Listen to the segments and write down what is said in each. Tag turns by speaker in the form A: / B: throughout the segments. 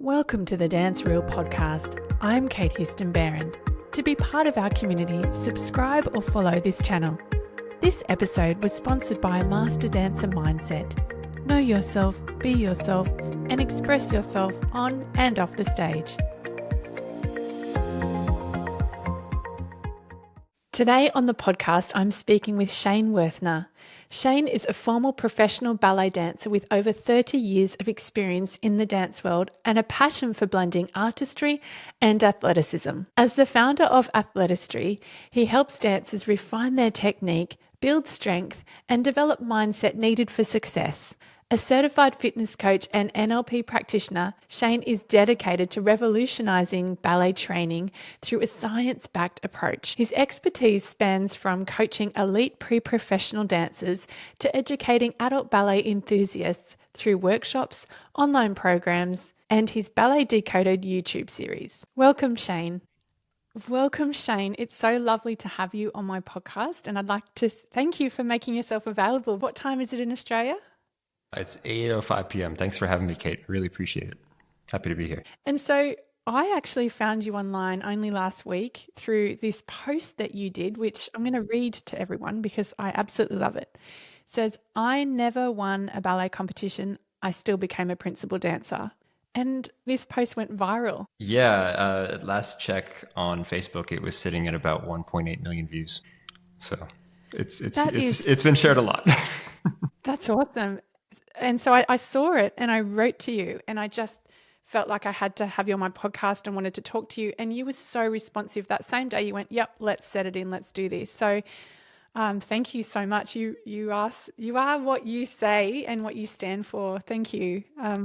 A: Welcome to the Dance Reel podcast. I'm Kate Houston-Behrend. To be part of our community, subscribe or follow this channel. This episode was sponsored by Master Dancer Mindset. Know yourself, be yourself, and express yourself on and off the stage. Today on the podcast, I'm speaking with Shane Wuerthner. Shane is a former professional ballet dancer with over 30 years of experience in the dance world and a passion for blending artistry and athleticism. As the founder of Athletistry, he helps dancers refine their technique, build strength, and develop mindset needed for success. A certified fitness coach and NLP practitioner, Shane is dedicated to revolutionizing ballet training through a science-backed approach. His expertise spans from coaching elite pre-professional dancers to educating adult ballet enthusiasts through workshops, online programs, and his Ballet Decoded YouTube series. Welcome, Shane. Welcome, Shane. It's so lovely to have you on my podcast, and I'd like to thank you for making yourself available. What time is it in Australia?
B: It's 8:05 p.m. Thanks for having me, Kate. Really appreciate it. Happy to be here.
A: And so I actually found you online only last week through this post that you did, which I'm going to read to everyone because I absolutely love it. It says, "I never won a ballet competition. I still became a principal dancer." And this post went viral.
B: Yeah, at last check on Facebook, it was sitting at about 1.8 million views. So it's been shared a lot.
A: That's awesome. And so I saw it and I wrote to you and I just felt like I had to have you on my podcast and wanted to talk to you. And you were so responsive. That same day you went, "Yep, let's set it in. Let's do this." So thank you so much. You are what you say and what you stand for. Thank you. I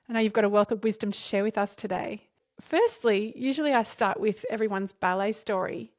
A: know you've got a wealth of wisdom to share with us today. Firstly, usually I start with everyone's ballet story.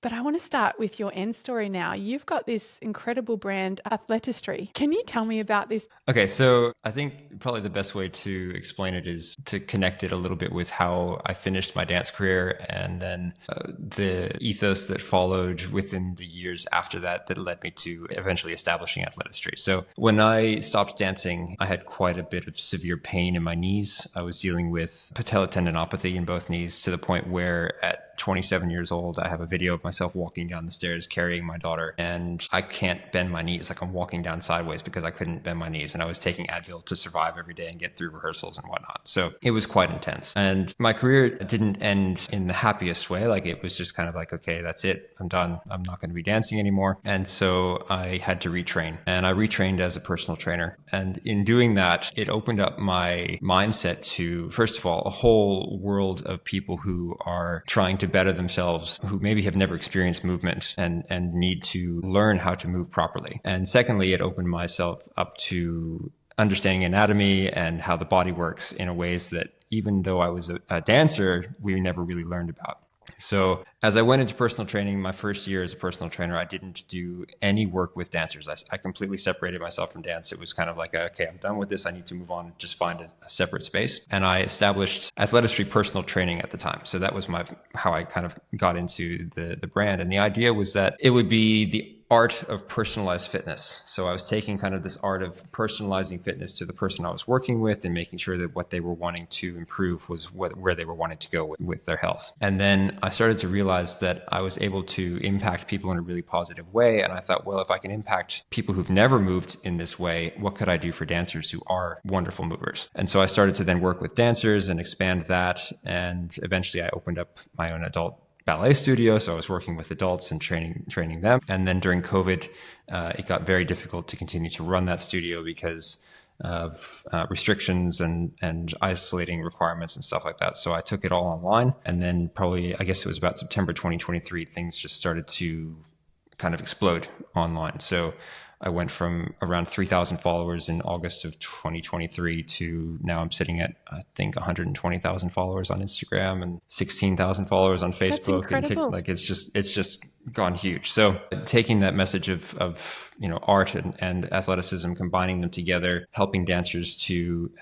A: But I want to start with your end story now. You've got this incredible brand, Athletistry. Can you tell me about this?
B: Okay, so I think probably the best way to explain it is to connect it a little bit with how I finished my dance career and then the ethos that followed within the years after that led me to eventually establishing Athletistry. So when I stopped dancing, I had quite a bit of severe pain in my knees. I was dealing with patellar tendinopathy in both knees to the point where at 27 years old, I have a video of myself walking down the stairs carrying my daughter, and I can't bend my knees. Like I'm walking down sideways because I couldn't bend my knees, and I was taking Advil to survive every day and get through rehearsals and whatnot. So it was quite intense. And my career didn't end in the happiest way. Like it was just kind of like, okay, that's it. I'm done. I'm not going to be dancing anymore. And so I had to retrain, and I retrained as a personal trainer. And in doing that, it opened up my mindset to, first of all, a whole world of people who are trying to better themselves, who maybe have never experienced movement and need to learn how to move properly. And secondly, it opened myself up to understanding anatomy and how the body works in ways that even though I was a dancer, we never really learned about. So as I went into personal training, my first year as a personal trainer, I didn't do any work with dancers. I completely separated myself from dance. It was kind of like, okay, I'm done with this. I need to move on and just find a separate space. And I established Athletistry personal training at the time. So that was how I kind of got into the brand. And the idea was that it would be the art of personalized fitness. So I was taking kind of this art of personalizing fitness to the person I was working with and making sure that what they were wanting to improve was where they were wanting to go with their health. And then I started to realize that I was able to impact people in a really positive way. And I thought, well, if I can impact people who've never moved in this way, what could I do for dancers who are wonderful movers? And so I started to then work with dancers and expand that. And eventually I opened up my own adult ballet studio. So I was working with adults and training them. And then during COVID, it got very difficult to continue to run that studio because of restrictions and isolating requirements and stuff like that. So I took it all online. And then probably, I guess it was about September 2023, things just started to kind of explode online. So I went from around 3,000 followers in August of 2023 to now I'm sitting at, I think, 120,000 followers on Instagram and 16,000 followers on Facebook.
A: That's incredible.
B: And like it's just gone huge. So taking that message of art and athleticism, combining them together, helping dancers to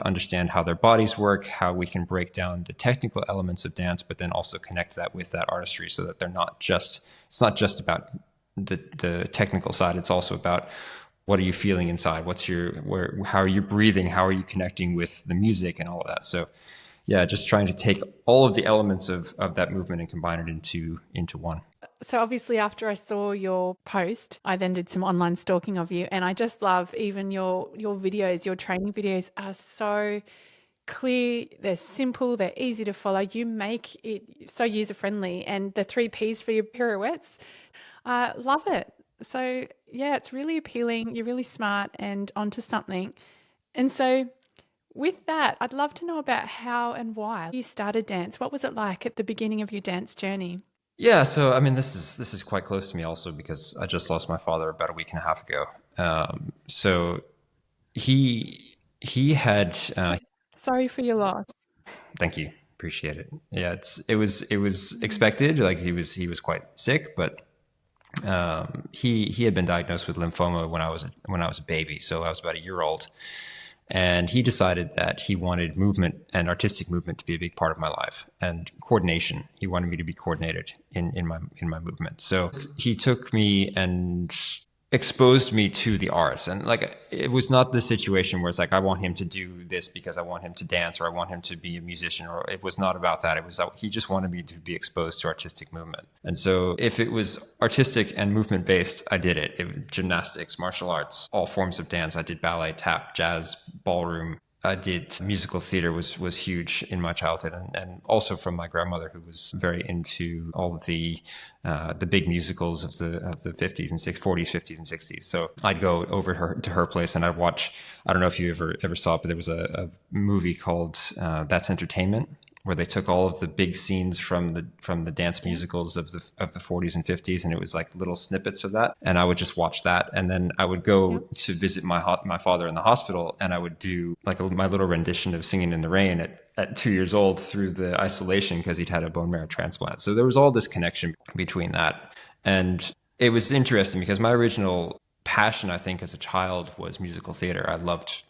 B: understand how their bodies work, how we can break down the technical elements of dance, but then also connect that with that artistry so that it's not just about the technical side. It's also about what are you feeling inside? How are you breathing? How are you connecting with the music and all of that? So yeah, just trying to take all of the elements of that movement and combine it into one.
A: So obviously after I saw your post, I then did some online stalking of you, and I just love even your videos, your training videos are so clear, they're simple, they're easy to follow. You make it so user friendly, and the 3 Ps for your pirouettes, I love it. So yeah, it's really appealing. You're really smart and onto something. And so with that, I'd love to know about how and why you started dance. What was it like at the beginning of your dance journey?
B: Yeah, so I mean, this is quite close to me also because I just lost my father about a week and a half ago. So he had
A: Sorry for your loss.
B: thank you, appreciate it. Yeah, it was expected. Like he was quite sick, but he had been diagnosed with lymphoma when I was a baby, so I was about a year old, and he decided that he wanted movement and artistic movement to be a big part of my life and coordination. He wanted me to be coordinated in my movement. So he took me and exposed me to the arts. And like, it was not the situation where it's like, I want him to do this because I want him to dance or I want him to be a musician, or it was not about that. It was he just wanted me to be exposed to artistic movement. And so if it was artistic and movement based, I did it. Gymnastics, martial arts, all forms of dance. I did ballet, tap, jazz, ballroom. I did musical theater was huge in my childhood, and also from my grandmother, who was very into all of the big musicals of the 50s and 40s, 50s and 60s. So I'd go over to her place and I'd watch. I don't know if you ever saw it, but there was a movie called That's Entertainment, where they took all of the big scenes from the dance musicals of the 40s and 50s, and it was like little snippets of that, and I would just watch that, and then I would go to visit my father in the hospital, and I would do like my little rendition of Singing in the Rain at 2 years old through the isolation because he'd had a bone marrow transplant. So there was all this connection between that, and it was interesting because my original passion, I think, as a child was musical theater. I loved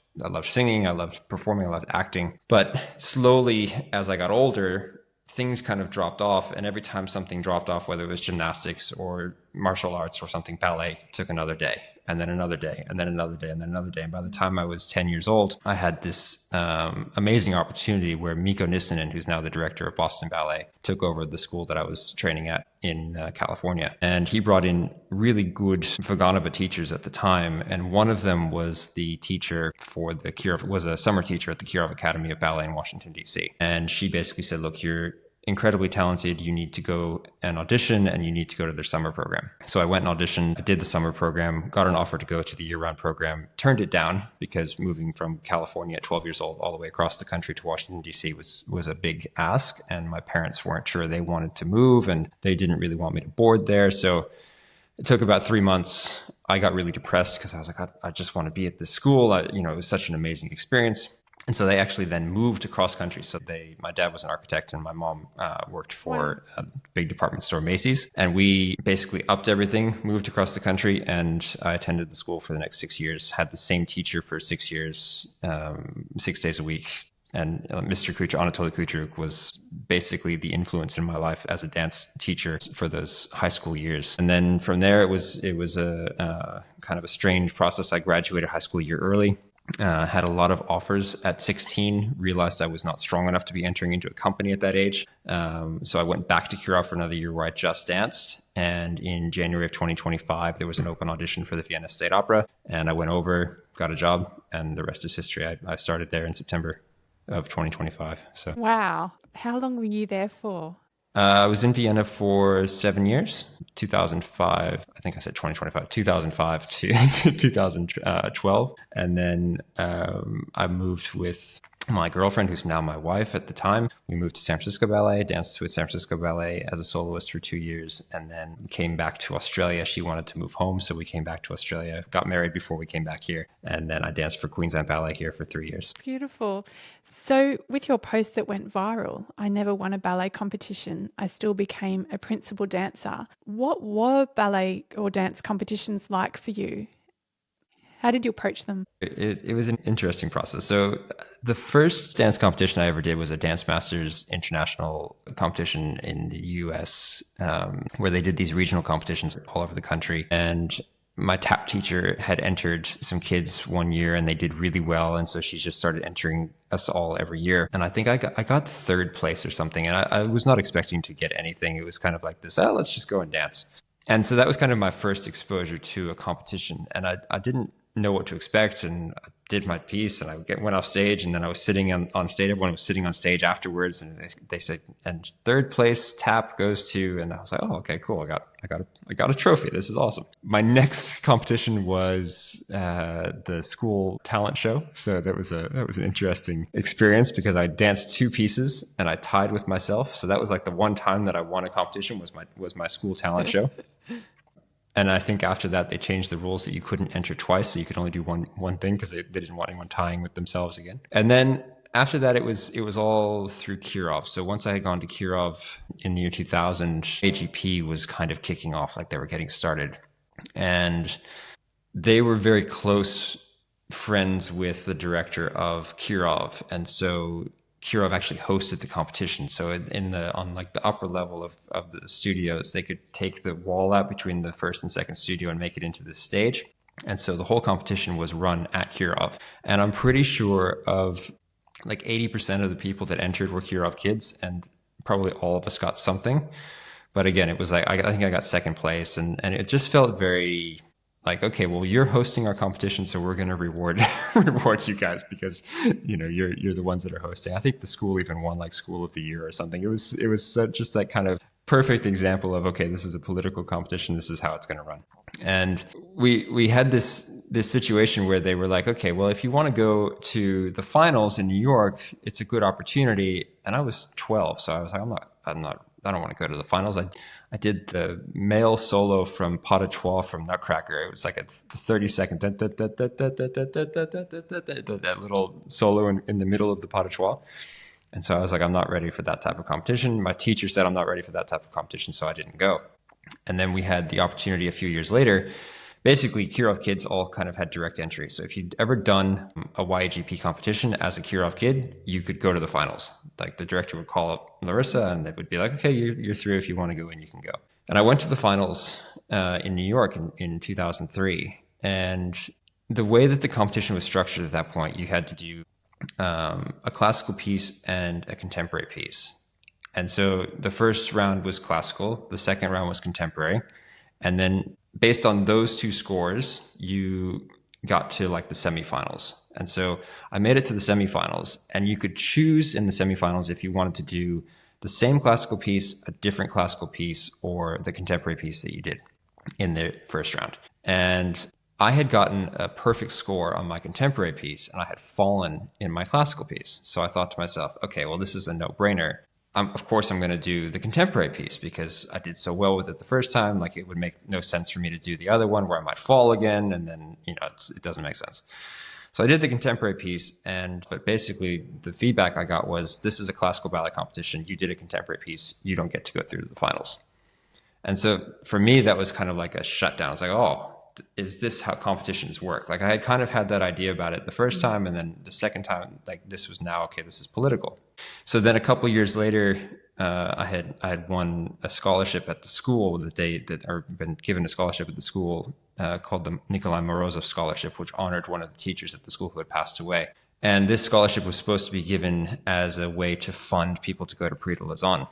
B: singing, I loved performing, I loved acting. But slowly, as I got older, things kind of dropped off. And every time something dropped off, whether it was gymnastics or martial arts or something, ballet, took another day, and then another day, and then another day, and then another day. And by the time I was 10 years old, I had this amazing opportunity where Mikko Nissinen, who's now the director of Boston Ballet, took over the school that I was training at in California. And he brought in really good Vaganova teachers at the time. And one of them was the teacher for was a summer teacher at the Kirov Academy of Ballet in Washington, D.C. And she basically said, look, you're incredibly talented. You need to go and audition, and you need to go to their summer program. So I went and auditioned. I did the summer program, got an offer to go to the year-round program, turned it down because moving from California at 12 years old all the way across the country to Washington, D.C. was a big ask. And my parents weren't sure they wanted to move, and they didn't really want me to board there. So it took about 3 months. I got really depressed because I was like, I just want to be at this school. It was such an amazing experience. And so they actually then moved across country. So my dad was an architect and my mom worked for a big department store, Macy's. And we basically upped everything, moved across the country, and I attended the school for the next 6 years, had the same teacher for 6 years, 6 days a week. And Mr. Kucher, Anatoly Kucheruk, was basically the influence in my life as a dance teacher for those high school years. And then from there, it was a kind of a strange process. I graduated high school a year early. Had a lot of offers at 16, realized I was not strong enough to be entering into a company at that age. So I went back to Kirov for another year where I just danced. And in January of 2025, there was an open audition for the Vienna State Opera. And I went over, got a job, and the rest is history. I started there in September of 2025. So
A: Wow. How long were you there for?
B: I was in Vienna for 7 years, 2005. I think I said 2025, 2005 to 2012. And then I moved with my girlfriend, who's now my wife at the time. We moved to San Francisco Ballet, danced with San Francisco Ballet as a soloist for 2 years, and then came back to Australia. She wanted to move home, so we came back to Australia, got married before we came back here. And then I danced for Queensland Ballet here for 3 years.
A: Beautiful. So with your post that went viral, I never won a ballet competition. I still became a principal dancer. What were ballet or dance competitions like for you? How did you approach them?
B: It was an interesting process. So the first dance competition I ever did was a Dance Masters International competition in the US, where they did these regional competitions all over the country. And my tap teacher had entered some kids one year and they did really well. And so she just started entering us all every year. And I think I got third place or something. And I was not expecting to get anything. It was kind of like this, oh, let's just go and dance. And so that was kind of my first exposure to a competition. And I didn't know what to expect, and I did my piece, and I went off stage, and then I was sitting on stage. Everyone was sitting on stage afterwards, and they said, "And third place tap goes to," and I was like, "Oh, okay, cool. I got a trophy. This is awesome." My next competition was the school talent show. So that was an interesting experience because I danced two pieces and I tied with myself. So that was like the one time that I won a competition was my school talent show. And I think after that, they changed the rules that you couldn't enter twice. So you could only do one thing because they didn't want anyone tying with themselves again. And then after that, it was all through Kirov. So once I had gone to Kirov in the year 2000, AGP was kind of kicking off, like they were getting started. And they were very close friends with the director of Kirov. And so Kirov actually hosted the competition. So on like the upper level of the studios, they could take the wall out between the first and second studio and make it into the stage. And so the whole competition was run at Kirov. And I'm pretty sure of like 80% of the people that entered were Kirov kids, and probably all of us got something. But again, it was like, I think I got second place, and it just felt very like, okay, well, you're hosting our competition, so we're going to reward you guys because, you're the ones that are hosting. I think the school even won like School of the Year or something. It was just that kind of perfect example of, okay, this is a political competition. This is how it's going to run. And we had this situation where they were like, okay, well, if you want to go to the finals in New York, it's a good opportunity. And I was 12, so I was like, I don't want to go to the finals. I did the male solo from Pas de Trois from Nutcracker. It was like a 30-second that little solo in the middle of the Pas de Trois. And so I was like, I'm not ready for that type of competition. My teacher said I'm not ready for that type of competition, so I didn't go. And then we had the opportunity a few years later. Basically, Kirov kids all kind of had direct entry. So if you'd ever done a YAGP competition as a Kirov kid, you could go to the finals. Like the director would call up Larissa and they would be like, okay, you're through. If you want to go in, you can go. And I went to the finals in New York in 2003. And the way that the competition was structured at that point, you had to do a classical piece and a contemporary piece. And so the first round was classical. The second round was contemporary. And then based on those two scores, you got to like the semifinals. And so I made it to the semifinals, and you could choose in the semifinals if you wanted to do the same classical piece, a different classical piece, or the contemporary piece that you did in the first round. And I had gotten a perfect score on my contemporary piece, and I had fallen in my classical piece. So I thought to myself, okay, well, this is a no-brainer. Of course, I'm going to do the contemporary piece because I did so well with it the first time. Like, it would make no sense for me to do the other one where I might fall again, and then it doesn't make sense. So I did the contemporary piece, but basically the feedback I got was, this is a classical ballet competition. You did a contemporary piece. You don't get to go through to the finals. And so for me, that was kind of like a shutdown. It's like, oh, is this how competitions work? Like, I had kind of had that idea about it the first time, and then the second time, like, this was now, okay, this is political. So then a couple of years later, I had won a scholarship at the school been given a scholarship at the school called the Nikolai Morozov Scholarship, which honored one of the teachers at the school who had passed away. And this scholarship was supposed to be given as a way to fund people to go to Prix de Lausanne.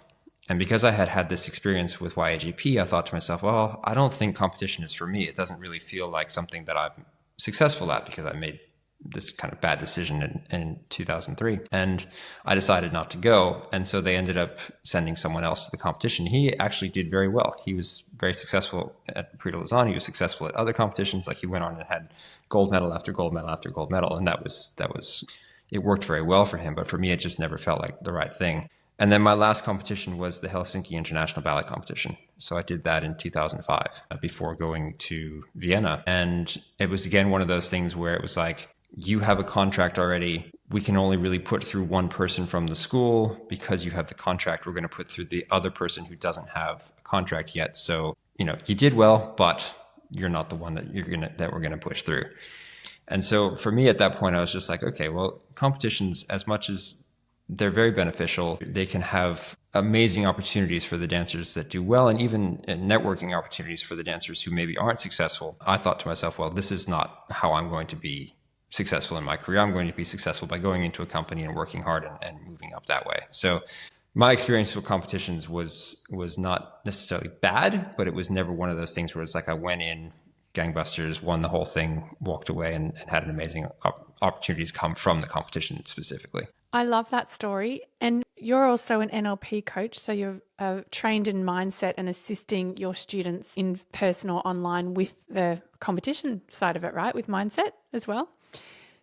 B: And because I had this experience with YAGP, I thought to myself, well, I don't think competition is for me. It doesn't really feel like something that I'm successful at because I made this kind of bad decision in 2003. And I decided not to go. And so they ended up sending someone else to the competition. He actually did very well. He was very successful at Prix de Lausanne. He was successful at other competitions. Like, he went on and had gold medal after gold medal after gold medal. And that was, it worked very well for him. But for me, it just never felt like the right thing. And then my last competition was the Helsinki International Ballet Competition. So I did that in 2005 before going to Vienna. And it was, again, one of those things where it was like, you have a contract already. We can only really put through one person from the school. Because you have the contract, we're going to put through the other person who doesn't have a contract yet. So, you did well, but you're not the one that we're going to push through. And so for me at that point, I was just like, okay, well, competitions, as much as they're very beneficial. They can have amazing opportunities for the dancers that do well, and even networking opportunities for the dancers who maybe aren't successful. I thought to myself, well, this is not how I'm going to be successful in my career. I'm going to be successful by going into a company and working hard and moving up that way. So my experience with competitions was not necessarily bad, but it was never one of those things where it's like I went in gangbusters, won the whole thing, walked away, and had an amazing opportunities come from the competition specifically.
A: I love that story. And you're also an NLP coach, so you're trained in mindset and assisting your students in person or online with the competition side of it, right? With mindset as well.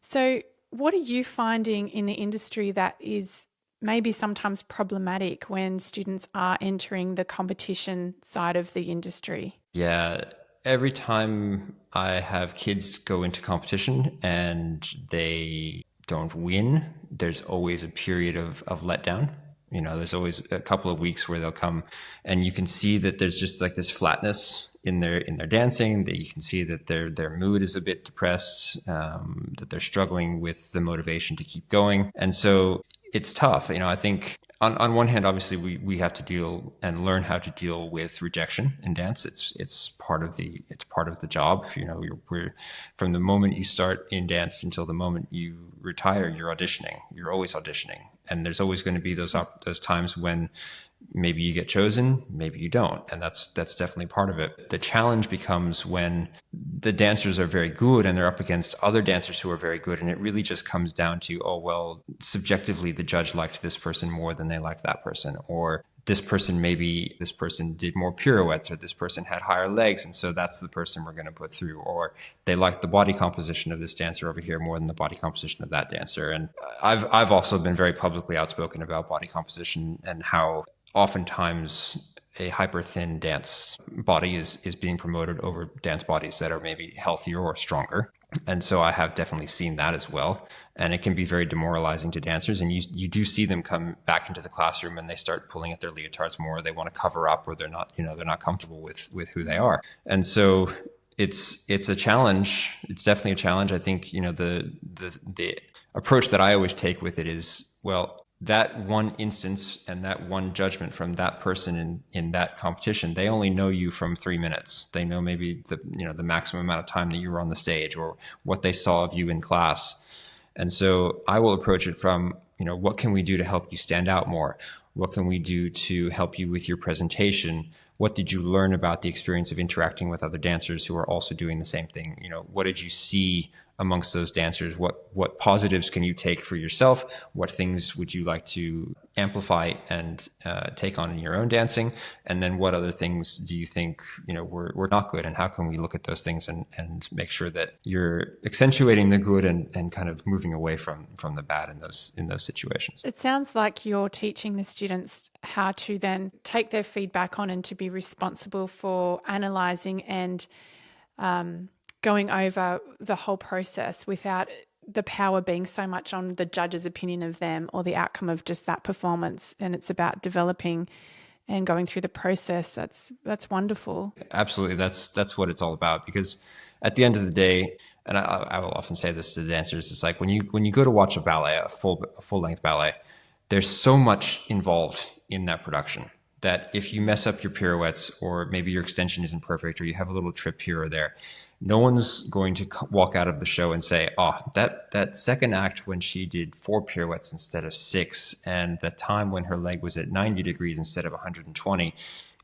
A: So what are you finding in the industry that is maybe sometimes problematic when students are entering the competition side of the industry?
B: Yeah, every time I have kids go into competition and they don't win, there's always a period of letdown. You know, there's always a couple of weeks where they'll come and you can see that there's just like this flatness in their dancing, that you can see that their mood is a bit depressed, that they're struggling with the motivation to keep going. And so it's tough. You know, I think on one hand, obviously we have to deal and learn how to deal with rejection in dance. It's part of the job. You know, we're from the moment you start in dance until the moment you retire, you're auditioning. You're always auditioning, and there's always going to be those times when maybe you get chosen, maybe you don't, and that's definitely part of it. The challenge becomes when the dancers are very good and they're up against other dancers who are very good, and it really just comes down to, oh well, subjectively the judge liked this person more than they liked that person, or this person did more pirouettes, or this person had higher legs, and so that's the person we're going to put through, or they liked the body composition of this dancer over here more than the body composition of that dancer. And I've also been very publicly outspoken about body composition and how oftentimes a hyper thin dance body is being promoted over dance bodies that are maybe healthier or stronger. And so I have definitely seen that as well. And it can be very demoralizing to dancers. And you do see them come back into the classroom and they start pulling at their leotards more. They want to cover up, or they're not comfortable with who they are. And so it's a challenge. It's definitely a challenge. I think, the approach that I always take with it is, well, that one instance and that one judgment from that person in that competition, they only know you from 3 minutes. They know maybe the maximum amount of time that you were on the stage, or what they saw of you in class. And so I will approach it from, what can we do to help you stand out more? What can we do to help you with your presentation? What did you learn about the experience of interacting with other dancers who are also doing the same thing? What did you see amongst those dancers? What positives can you take for yourself? What things would you like to amplify and take on in your own dancing? And then what other things do you think were not good? And how can we look at those things and make sure that you're accentuating the good and kind of moving away from the bad in those situations?
A: It sounds like you're teaching the students how to then take their feedback on and to be responsible for analysing and going over the whole process without the power being so much on the judge's opinion of them or the outcome of just that performance. And it's about developing and going through the process. That's wonderful.
B: Absolutely. That's what it's all about, because at the end of the day, and I will often say this to the dancers, it's like when you go to watch a ballet, a full length ballet, there's so much involved in that production that if you mess up your pirouettes, or maybe your extension isn't perfect, or you have a little trip here or there, no one's going to walk out of the show and say, oh, that second act when she did 4 pirouettes instead of 6, and the time when her leg was at 90 degrees instead of 120,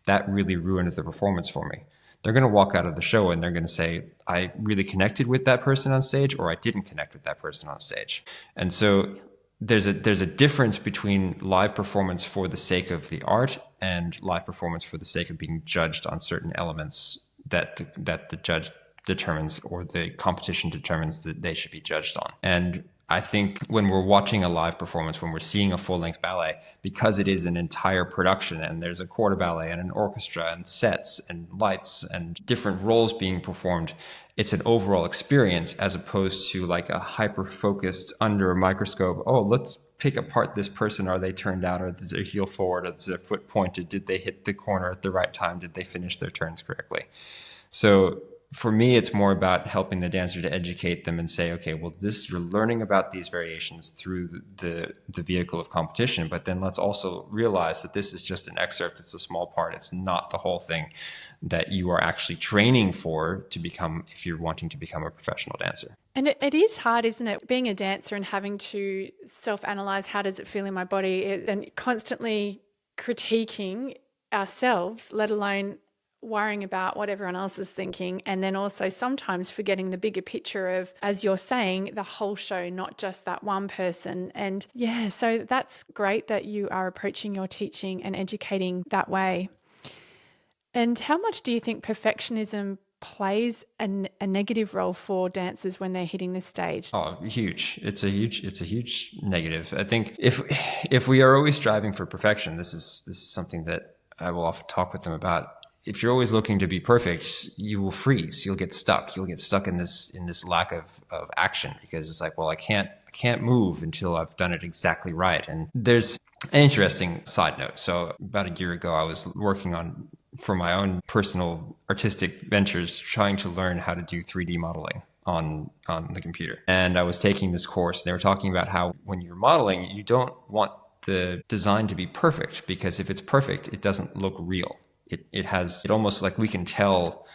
B: that really ruined the performance for me. They're going to walk out of the show and they're going to say, I really connected with that person on stage, or I didn't connect with that person on stage. And so there's a difference between live performance for the sake of the art and live performance for the sake of being judged on certain elements that the judge determines, or the competition determines that they should be judged on. And I think when we're watching a live performance, when we're seeing a full-length ballet, because it is an entire production and there's a quarter ballet and an orchestra and sets and lights and different roles being performed, it's an overall experience, as opposed to like a hyper-focused under a microscope, oh, let's pick apart this person. Are they turned out? Or is their heel forward? Or is their foot pointed? Did they hit the corner at the right time? Did they finish their turns correctly? So for me, it's more about helping the dancer to educate them and say, okay, well, you're learning about these variations through the vehicle of competition, but then let's also realize that this is just an excerpt. It's a small part. It's not the whole thing that you are actually training for to become, if you're wanting to become a professional dancer.
A: And it is hard, isn't it? Being a dancer and having to self-analyze, how does it feel in my body, and constantly critiquing ourselves, let alone worrying about what everyone else is thinking. And then also sometimes forgetting the bigger picture of, as you're saying, the whole show, not just that one person. And yeah, so that's great that you are approaching your teaching and educating that way. And how much do you think perfectionism plays a negative role for dancers when they're hitting this stage?
B: Oh, huge. It's a huge negative. I think if we are always striving for perfection, this is something that I will often talk with them about. If you're always looking to be perfect, you will freeze. You'll get stuck. You'll get stuck in this lack of action, because it's like, well, I can't move until I've done it exactly right. And there's an interesting side note. So about a year ago, I was working on, for my own personal artistic ventures, trying to learn how to do 3D modeling on the computer. And I was taking this course, and they were talking about how when you're modeling, you don't want the design to be perfect, because if it's perfect, it doesn't look real. It almost, like, we can tell,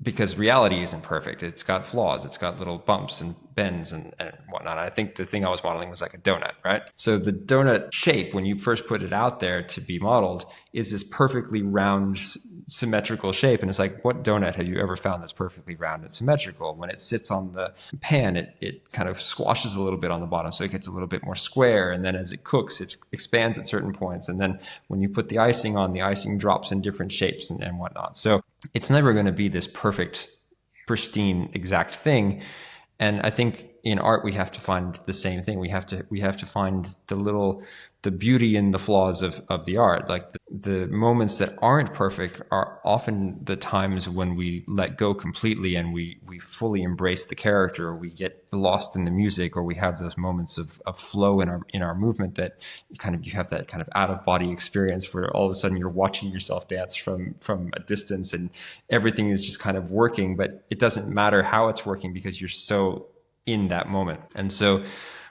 B: because reality isn't perfect. It's got flaws. It's got little bumps and bends and whatnot. I think the thing I was modeling was like a donut, right? So the donut shape, when you first put it out there to be modeled, is this perfectly round, symmetrical shape. And it's like, what donut have you ever found that's perfectly round and symmetrical? When it sits on the pan, it kind of squashes a little bit on the bottom, so it gets a little bit more square. And then as it cooks, it expands at certain points. And then when you put the icing on, the icing drops in different shapes and whatnot. So it's never going to be this perfect, pristine, exact thing. And I think in art, we have to find the same thing. We have to find the beauty in the flaws of the art. Like the moments that aren't perfect are often the times when we let go completely and we fully embrace the character, or we get lost in the music, or we have those moments of flow in our movement, that you have that kind of out of body experience where all of a sudden you're watching yourself dance from a distance, and everything is just kind of working, but it doesn't matter how it's working because you're so in that moment. And so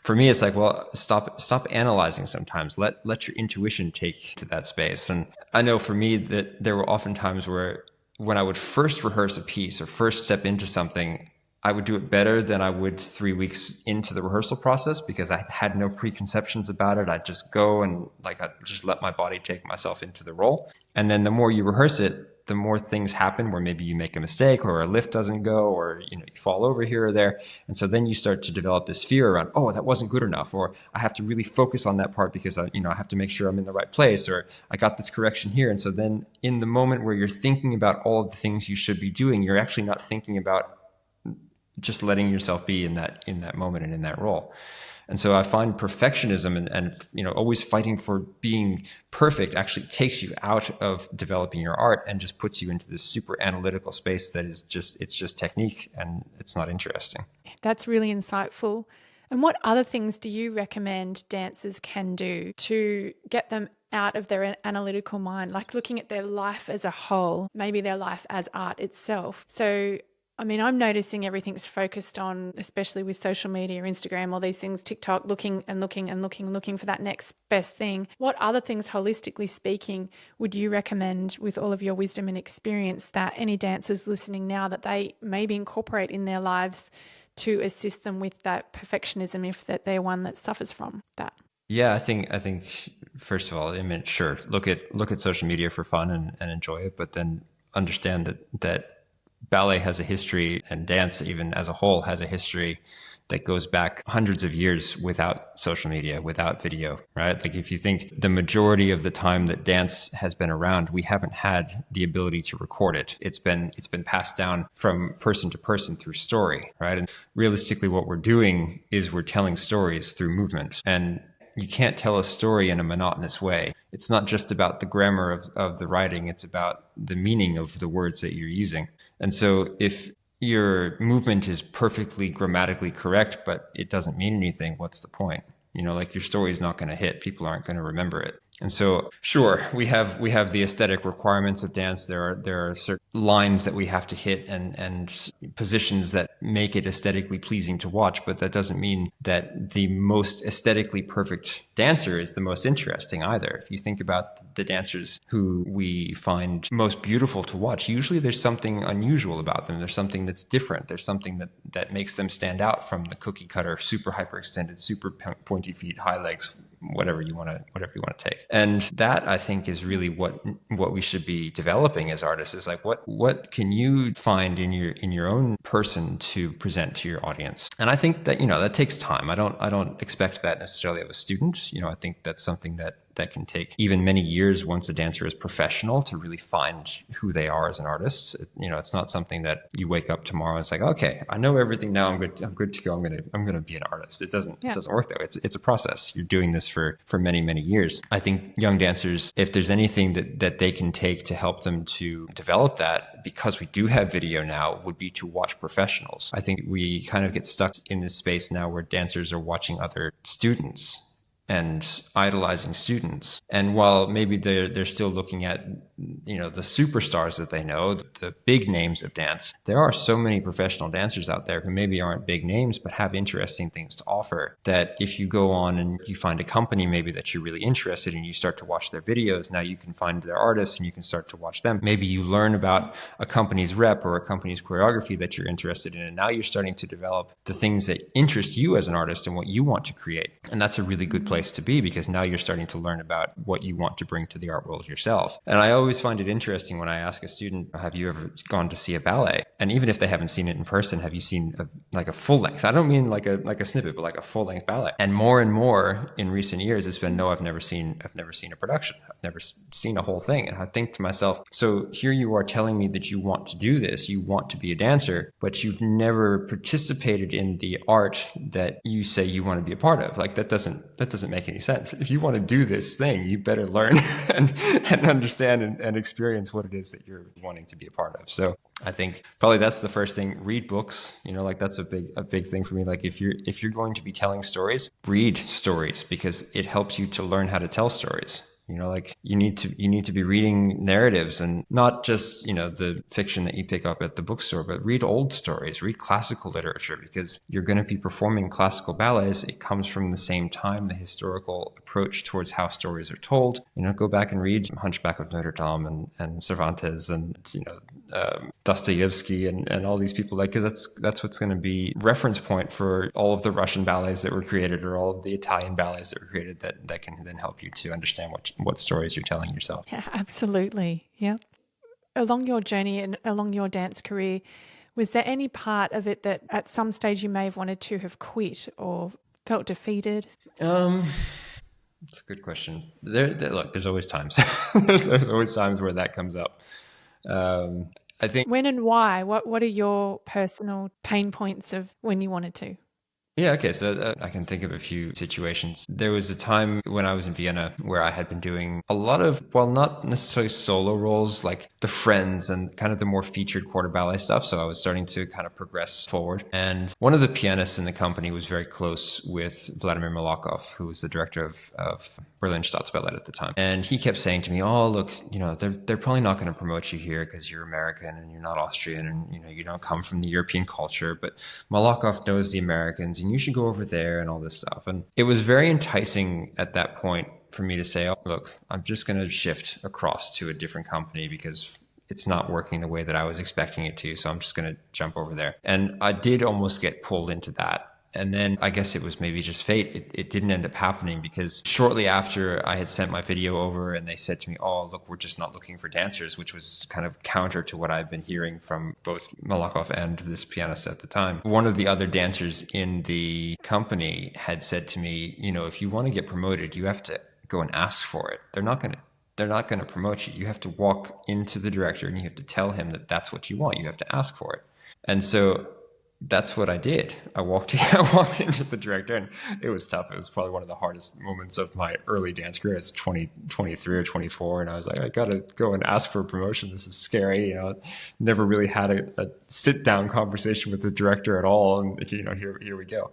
B: for me, it's like, well, stop analyzing sometimes. Let your intuition take to that space. And I know for me that there were often times where when I would first rehearse a piece or first step into something, I would do it better than I would 3 weeks into the rehearsal process, because I had no preconceptions about it. I'd just go and I'd just let my body take myself into the role. And then the more you rehearse it, the more things happen where maybe you make a mistake, or a lift doesn't go, or you fall over here or there. And so then you start to develop this fear around, oh, that wasn't good enough, or I have to really focus on that part because I have to make sure I'm in the right place, or I got this correction here. And so then in the moment where you're thinking about all of the things you should be doing, you're actually not thinking about just letting yourself be in that moment and in that role. And so I find perfectionism and always fighting for being perfect actually takes you out of developing your art and just puts you into this super analytical space that is just technique, and it's not interesting.
A: That's really insightful. And what other things do you recommend dancers can do to get them out of their analytical mind, like looking at their life as a whole, maybe their life as art itself? So I'm noticing everything's focused on, especially with social media, Instagram, all these things, TikTok, looking for that next best thing. What other things, holistically speaking, would you recommend, with all of your wisdom and experience, that any dancers listening now that they maybe incorporate in their lives to assist them with that perfectionism, if that they're one that suffers from that?
B: Yeah, I think first of all, sure, look at social media for fun and enjoy it, but then understand that ballet has a history, and dance even as a whole has a history that goes back hundreds of years without social media, without video, right? Like if you think the majority of the time that dance has been around, we haven't had the ability to record it. It's been passed down from person to person through story, right? And realistically, what we're doing is we're telling stories through movement. And you can't tell a story in a monotonous way. It's not just about the grammar of the writing, it's about the meaning of the words that you're using. And so if your movement is perfectly grammatically correct, but it doesn't mean anything, what's the point? Your story is not going to hit. People aren't going to remember it. And so, sure, we have the aesthetic requirements of dance. There are certain lines that we have to hit and positions that make it aesthetically pleasing to watch. But that doesn't mean that the most aesthetically perfect dancer is the most interesting either. If you think about the dancers who we find most beautiful to watch, usually there's something unusual about them. There's something that's different. There's something that makes them stand out from the cookie cutter, super hyperextended, super pointy feet, high legs, whatever you want to take. And that, I think, is really what we should be developing as artists, is like what can you find in your own person to present to your audience. And I think that, that takes time. I don't expect that necessarily of a student. I think that's something that can take even many years once a dancer is professional to really find who they are as an artist. It's not something that you wake up tomorrow and it's like, okay, I know everything now. I'm good to go. I'm gonna be an artist. It doesn't work that way. It's a process. You're doing this for many, many years. I think young dancers, if there's anything that they can take to help them to develop that, because we do have video now, would be to watch professionals. I think we kind of get stuck in this space now where dancers are watching other students and idolizing students. And while maybe they're still looking at, the superstars that they know, the big names of dance, there are so many professional dancers out there who maybe aren't big names, but have interesting things to offer, that if you go on and you find a company maybe that you're really interested in, you start to watch their videos, now you can find their artists and you can start to watch them. Maybe you learn about a company's rep or a company's choreography that you're interested in, and now you're starting to develop the things that interest you as an artist and what you want to create. And that's a really good place to be, because now you're starting to learn about what you want to bring to the art world yourself. And I always find it interesting when I ask a student, have you ever gone to see a ballet? And even if they haven't seen it in person, have you seen a full length? I don't mean like a snippet, but like a full length ballet. And more in recent years, it's been, no, I've never seen a production. I've never seen a whole thing. And I think to myself, so here you are telling me that you want to do this, you want to be a dancer, but you've never participated in the art that you say you want to be a part of. Like that doesn't make any sense. If you want to do this thing, you better learn and understand and experience what it is that you're wanting to be a part of. So I think probably that's the first thing. Read books. Like that's a big thing for me. Like if you're going to be telling stories, read stories, because it helps you to learn how to tell stories. Like you need to be reading narratives, and not just, the fiction that you pick up at the bookstore, but read old stories, read classical literature, because you're going to be performing classical ballets. It comes from the same time, the historical approach towards how stories are told. Go back and read Hunchback of Notre Dame and Cervantes and, Dostoevsky and all these people, like, because that's what's going to be reference point for all of the Russian ballets that were created, or all of the Italian ballets that were created, that can then help you to understand what stories you're telling yourself.
A: Yeah, absolutely. Yeah. Along your journey and along your dance career, was there any part of it that at some stage you may have wanted to have quit or felt defeated?
B: That's a good question. Look, there's always times. there's always times where that comes up. I think.
A: When and why? What are your personal pain points of when you wanted to?
B: Yeah, okay. So I can think of a few situations. There was a time when I was in Vienna where I had been doing a lot of, well, not necessarily solo roles, like the Friends and kind of the more featured quarter ballet stuff. So I was starting to kind of progress forward. And one of the pianists in the company was very close with Vladimir Malakhov, who was the director of Berlin Staatsballet at the time. And he kept saying to me, oh, look, they're probably not going to promote you here because you're American and you're not Austrian, and, you don't come from the European culture. But Malakhov knows the Americans, and you should go over there and all this stuff. And it was very enticing at that point for me to say, oh, look, I'm just going to shift across to a different company because it's not working the way that I was expecting it to. So I'm just going to jump over there. And I did almost get pulled into that. And then I guess it was maybe just fate. It didn't end up happening, because shortly after I had sent my video over and they said to me, oh, look, we're just not looking for dancers, which was kind of counter to what I've been hearing from both Malakhov and this pianist at the time. One of the other dancers in the company had said to me, if you want to get promoted, you have to go and ask for it. They're not going to promote you. You have to walk into the director and you have to tell him that that's what you want. You have to ask for it. And so that's what I did. I walked into the director, and it was tough. It was probably one of the hardest moments of my early dance career. It's 23 or 24. And I was like, I got to go and ask for a promotion. This is scary. Never really had a sit down conversation with the director at all. And here we go.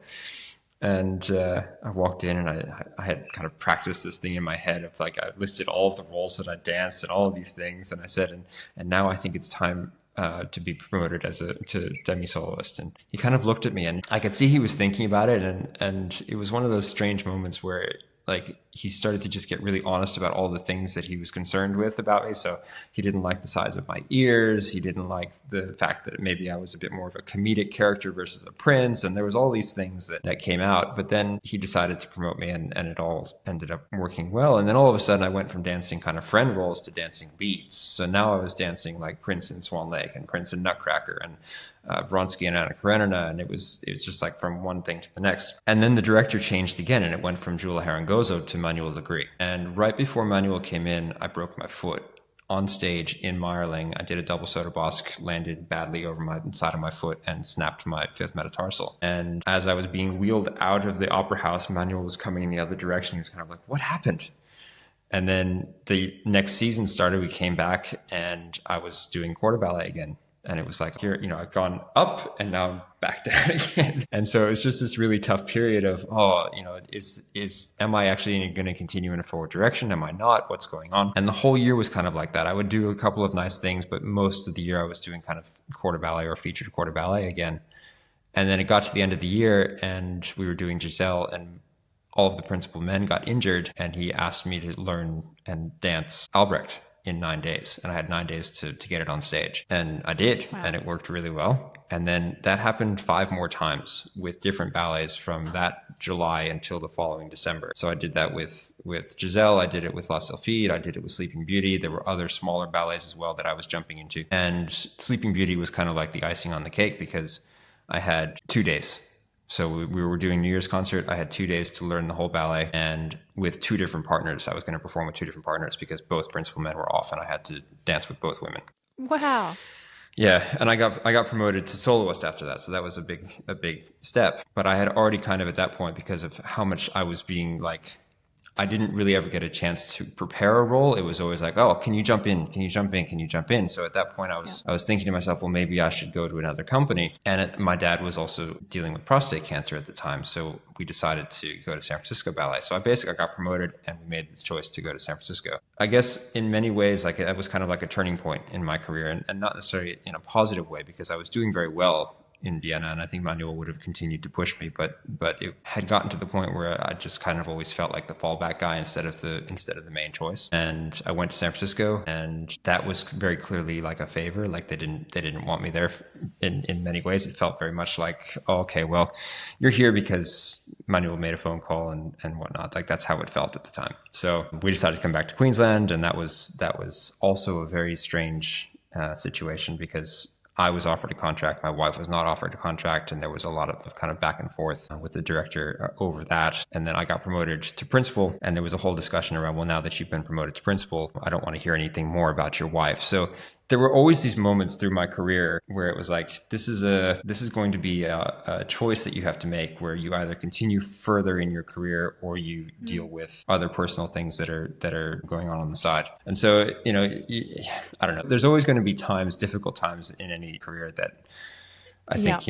B: And I walked in and I had kind of practiced this thing in my head of like, I listed all of the roles that I danced and all of these things. And I said, and now I think it's time to be promoted to demi soloist. And he kind of looked at me and I could see he was thinking about it. And it was one of those strange moments where like he started to just get really honest about all the things that he was concerned with about me. So he didn't like the size of my ears. He didn't like the fact that maybe I was a bit more of a comedic character versus a prince. And there was all these things that came out. But then he decided to promote me and it all ended up working well. And then all of a sudden I went from dancing kind of friend roles to dancing leads. So now I was dancing like Prince in Swan Lake and Prince in Nutcracker and Vronsky and Anna Karenina, and it was just like from one thing to the next. And then the director changed again, and it went from Giulia Harangozo to Manuel Legris. And right before Manuel came in, I broke my foot on stage in Meyerling. I did a double Soderbosc, landed badly over my side of my foot, and snapped my fifth metatarsal. And as I was being wheeled out of the opera house, Manuel was coming in the other direction. He was kind of like, "What happened?" And then the next season started. We came back, and I was doing quarter ballet again. And it was like, here, I've gone up and now I'm back down again. And so it's just this really tough period of, am I actually going to continue in a forward direction? Am I not? What's going on? And the whole year was kind of like that. I would do a couple of nice things, but most of the year I was doing kind of quarter ballet or featured quarter ballet again. And then it got to the end of the year and we were doing Giselle, and all of the principal men got injured, and he asked me to learn and dance Albrecht in 9 days. And I had 9 days to get it on stage. And I did. Wow. And it worked really well. And then that happened 5 more times with different ballets from that July until the following December. So I did that with Giselle. I did it with La Sylphide. I did it with Sleeping Beauty. There were other smaller ballets as well that I was jumping into. And Sleeping Beauty was kind of like the icing on the cake because I had 2 days. So we were doing New Year's concert. I had 2 days to learn the whole ballet, and with 2 different partners. I was going to perform with 2 different partners because both principal men were off and I had to dance with both women.
A: Wow.
B: Yeah, and I got promoted to soloist after that. So that was a big step. But I had already kind of at that point, because of how much I was being like, I didn't really ever get a chance to prepare a role. It was always like, oh, can you jump in? Can you jump in? Can you jump in? So at that point I was thinking to myself, well, maybe I should go to another company. And my dad was also dealing with prostate cancer at the time. So we decided to go to San Francisco Ballet. So I got promoted and we made the choice to go to San Francisco. I guess in many ways, like it was kind of like a turning point in my career, and not necessarily in a positive way, because I was doing very well in Vienna, and I think Manuel would have continued to push me, but it had gotten to the point where I just kind of always felt like the fallback guy instead of the main choice. And I went to San Francisco, and that was very clearly like a favor. Like they didn't want me there in many ways. It felt very much like, oh, okay, well, you're here because Manuel made a phone call and whatnot. Like that's how it felt at the time. So we decided to come back to Queensland, and that was also a very strange situation, because I was offered a contract. My wife was not offered a contract. And there was a lot of kind of back and forth with the director over that. And then I got promoted to principal, and there was a whole discussion around, well, now that you've been promoted to principal, I don't want to hear anything more about your wife. So there were always these moments through my career where it was like, this is going to be a choice that you have to make, where you either continue further in your career or you deal with other personal things that are going on the side. And so, I don't know, there's always going to be difficult times in any career that I think,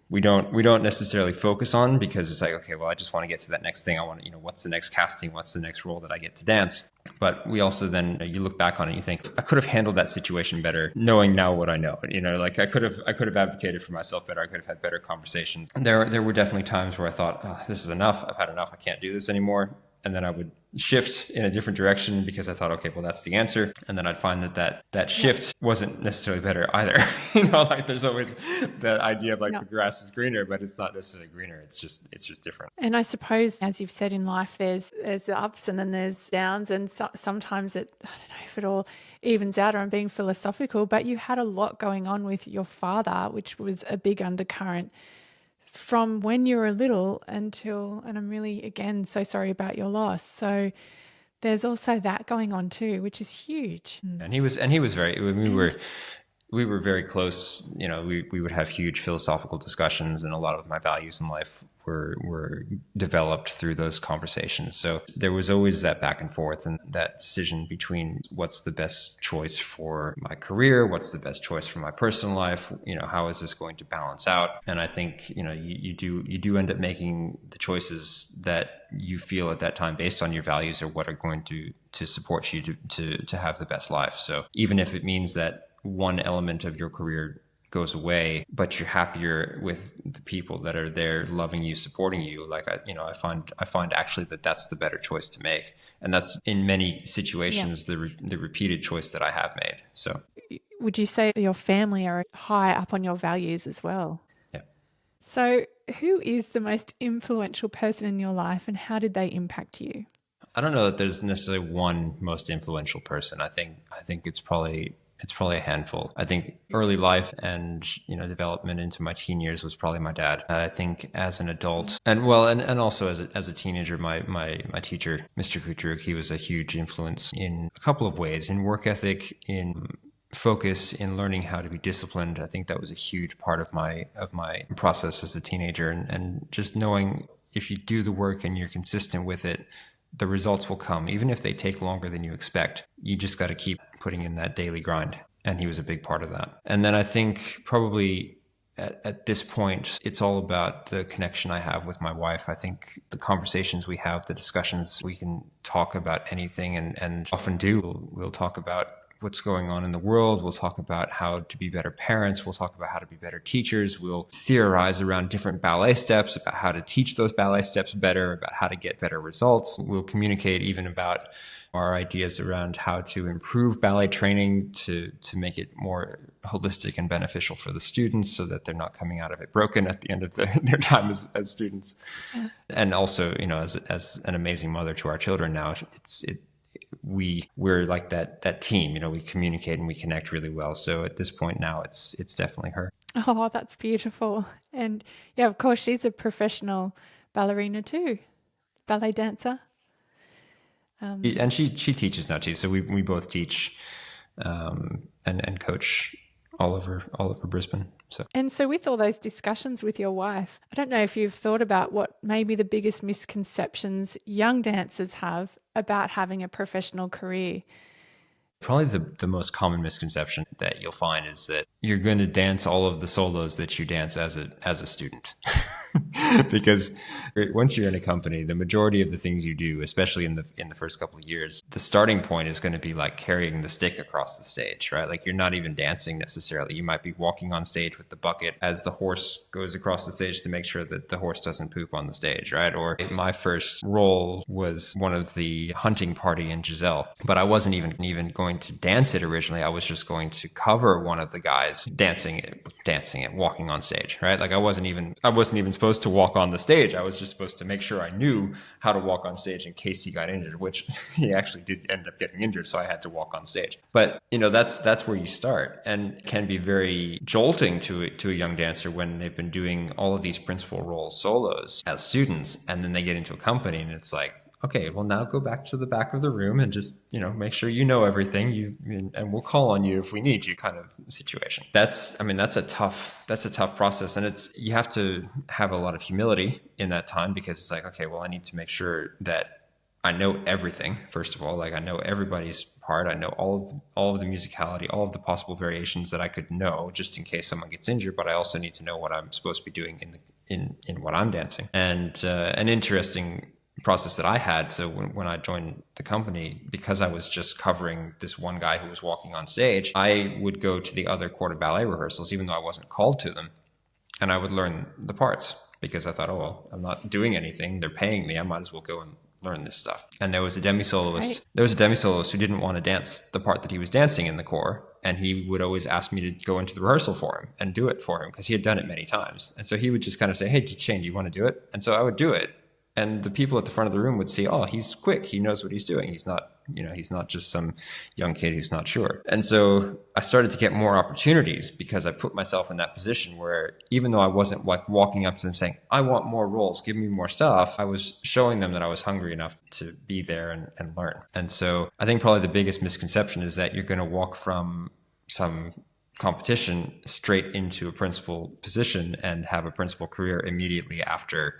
B: we don't necessarily focus on, because it's like, okay, well, I just want to get to that next thing. I want to, what's the next casting? What's the next role that I get to dance? But we also then, you look back on it and you think, I could have handled that situation better, knowing now what I know. Like I could have advocated for myself better. I could have had better conversations. There were definitely times where I thought, oh, this is enough. I've had enough. I can't do this anymore. And then I would shift in a different direction, because I thought, okay, well, that's the answer. And then I'd find that shift wasn't necessarily better either. Like there's always that idea of like the grass is greener, but it's not necessarily greener. It's just different.
A: And I suppose, as you've said in life, there's the ups and then there's downs, and sometimes I don't know if it all evens out, or I'm being philosophical, but you had a lot going on with your father, which was a big undercurrent from when you were little until, and I'm really, again, so sorry about your loss. So there's also that going on too, which is huge.
B: And he was very, We were very close. We would have huge philosophical discussions, and a lot of my values in life were developed through those conversations. So there was always that back and forth and that decision between what's the best choice for my career, what's the best choice for my personal life, how is this going to balance out? And I think, you do end up making the choices that you feel at that time based on your values are what are going to support you to have the best life. So even if it means that one element of your career goes away, but you're happier with the people that are there loving you, supporting you, I find actually that's the better choice to make. And that's in many situations the repeated choice that I have made. So
A: would you say your family are high up on your values as well?
B: yeah.
A: So who is the most influential person in your life and how did they impact you?
B: I don't know that there's necessarily one most influential person. I think it's probably a handful. I think early life and development into my teen years was probably my dad. I think as an adult and also as a teenager, my teacher, Mr. Kutruk, he was a huge influence in a couple of ways, in work ethic, in focus, in learning how to be disciplined. I think that was a huge part of my process as a teenager, and just knowing if you do the work and you're consistent with it, the results will come, even if they take longer than you expect. You just got to keep putting in that daily grind. And he was a big part of that. And then I think probably at this point, it's all about the connection I have with my wife. I think the conversations we have, the discussions, we can talk about anything and often do. We'll talk about what's going on in the world. We'll talk about how to be better parents. We'll talk about how to be better teachers. We'll theorize around different ballet steps, about how to teach those ballet steps better, about how to get better results. We'll communicate even about our ideas around how to improve ballet training to make it more holistic and beneficial for the students so that they're not coming out of it broken at the end of their time as students. Yeah. And also, as an amazing mother to our children now, we're like that team, we communicate and we connect really well. So at this point now, it's definitely her.
A: Oh, that's beautiful. And yeah, of course, she's a professional ballerina too, ballet dancer.
B: And she teaches now too. So we both teach and coach all over Brisbane.
A: And so with all those discussions with your wife, I don't know if you've thought about what maybe the biggest misconceptions young dancers have about having a professional career.
B: Probably the most common misconception that you'll find is that you're going to dance all of the solos that you dance as a student. Because once you're in a company, the majority of the things you do, especially in the first couple of years, the starting point is going to be like carrying the stick across the stage, right? Like you're not even dancing necessarily. You might be walking on stage with the bucket as the horse goes across the stage to make sure that the horse doesn't poop on the stage, right? Or my first role was one of the hunting party in Giselle, but I wasn't even going to dance it originally. I was just going to cover one of the guys dancing it, walking on stage, right? Like I wasn't even supposed to walk on the stage. I was just supposed to make sure I knew how to walk on stage in case he got injured, which he actually did end up getting injured. So I had to walk on stage. But that's where you start, and can be very jolting to a young dancer when they've been doing all of these principal role solos as students, and then they get into a company and it's like, okay, well now go back to the back of the room and just, make sure you know everything, and we'll call on you if we need you kind of situation. That's a tough process. And you have to have a lot of humility in that time, because it's like, okay, well I need to make sure that I know everything. First of all, like I know everybody's part. I know all of the musicality, all of the possible variations that I could know just in case someone gets injured, but I also need to know what I'm supposed to be doing in what I'm dancing. And an interesting process that I had. So when I joined the company, because I was just covering this one guy who was walking on stage, I would go to the other quarter ballet rehearsals, even though I wasn't called to them. And I would learn the parts because I thought, oh, well, I'm not doing anything. They're paying me. I might as well go and learn this stuff. And there was a demi-soloist. There was a demi-soloist who didn't want to dance the part that he was dancing in the corps. And he would always ask me to go into the rehearsal for him and do it for him because he had done it many times. And so he would just kind of say, hey, Shane, do you want to do it? And so I would do it. And the people at the front of the room would see, oh, he's quick. He knows what he's doing. He's not just some young kid who's not sure. And so I started to get more opportunities because I put myself in that position where even though I wasn't like walking up to them saying, I want more roles, give me more stuff, I was showing them that I was hungry enough to be there and learn. And so I think probably the biggest misconception is that you're going to walk from some competition straight into a principal position and have a principal career immediately after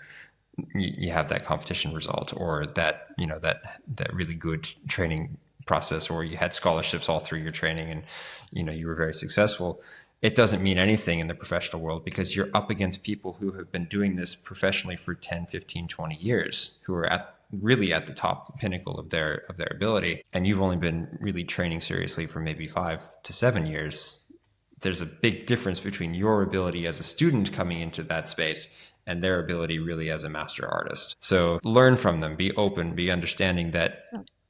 B: you have that competition result, or that, that really good training process, or you had scholarships all through your training and, you were very successful. It doesn't mean anything in the professional world, because you're up against people who have been doing this professionally for 10, 15, 20 years, who are really at the top pinnacle of their ability. And you've only been really training seriously for maybe 5 to 7 years. There's a big difference between your ability as a student coming into that space and their ability really as a master artist. So learn from them, be open, be understanding that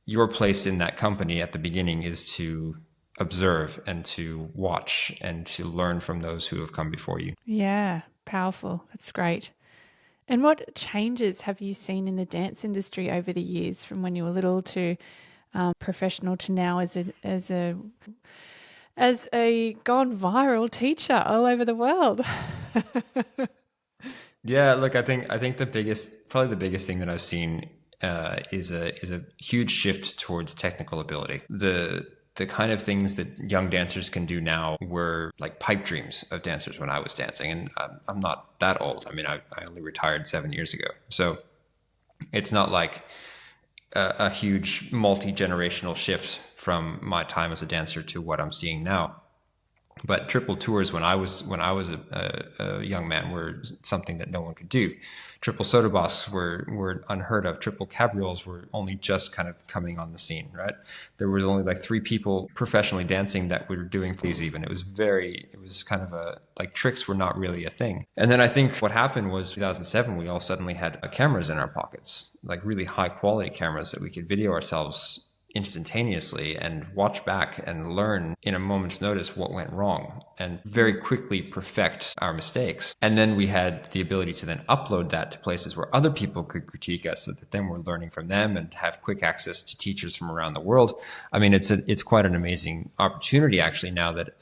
B: your place in that company at the beginning is to observe and to watch and to learn from those who have come before you.
A: Yeah, powerful. That's great. And what changes have you seen in the dance industry over the years, from when you were little to professional to now as a gone viral teacher all over the world?
B: Yeah, look, I think probably the biggest thing that I've seen is a huge shift towards technical ability. The kind of things that young dancers can do now were like pipe dreams of dancers when I was dancing, and I'm not that old. I mean, I only retired 7 years ago, so it's not like a huge multi-generational shift from my time as a dancer to what I'm seeing now. But triple tours when I was a young man were something that no one could do. Triple soda bosks were unheard of. Triple cabrioles were only just kind of coming on the scene, right? There was only like 3 people professionally dancing that were doing these even. It was kind of like tricks were not really a thing. And then I think what happened was 2007, we all suddenly had cameras in our pockets, like really high quality cameras that we could video ourselves instantaneously and watch back and learn in a moment's notice what went wrong and very quickly perfect our mistakes. And then we had the ability to then upload that to places where other people could critique us, so that then we're learning from them and have quick access to teachers from around the world. I mean, it's quite an amazing opportunity actually now that,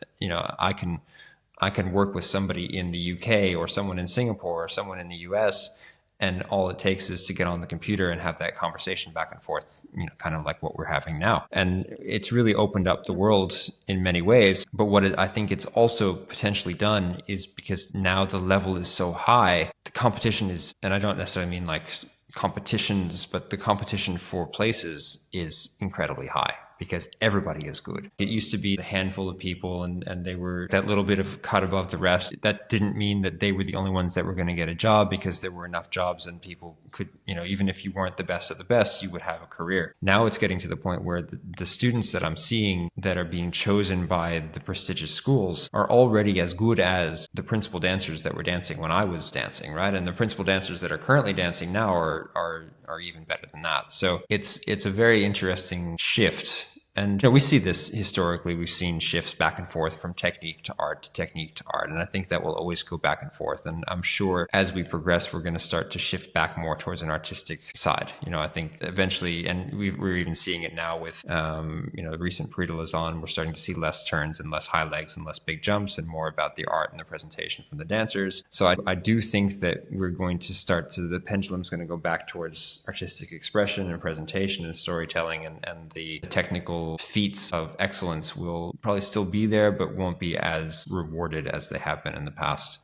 B: I can work with somebody in the UK or someone in Singapore or someone in the US, and all it takes is to get on the computer and have that conversation back and forth, kind of like what we're having now. And it's really opened up the world in many ways. But I think it's also potentially done is because now the level is so high, the competition is, and I don't necessarily mean like competitions, but the competition for places is incredibly high, because everybody is good. It used to be a handful of people and they were that little bit of cut above the rest. That didn't mean that they were the only ones that were going to get a job, because there were enough jobs and people could, even if you weren't the best of the best, you would have a career. Now it's getting to the point where the students that I'm seeing that are being chosen by the prestigious schools are already as good as the principal dancers that were dancing when I was dancing, right? And the principal dancers that are currently dancing now are even better than that. So it's a very interesting shift. And we see this historically. We've seen shifts back and forth from technique to art to technique to art. And I think that will always go back and forth. And I'm sure as we progress, we're going to start to shift back more towards an artistic side. I think eventually, and we're even seeing it now with, the recent Prix de Lausanne, we're starting to see less turns and less high legs and less big jumps and more about the art and the presentation from the dancers. So I do think that we're going to the pendulum's going to go back towards artistic expression and presentation and storytelling, and the technical feats of excellence will probably still be there, but won't be as rewarded as they have been in the past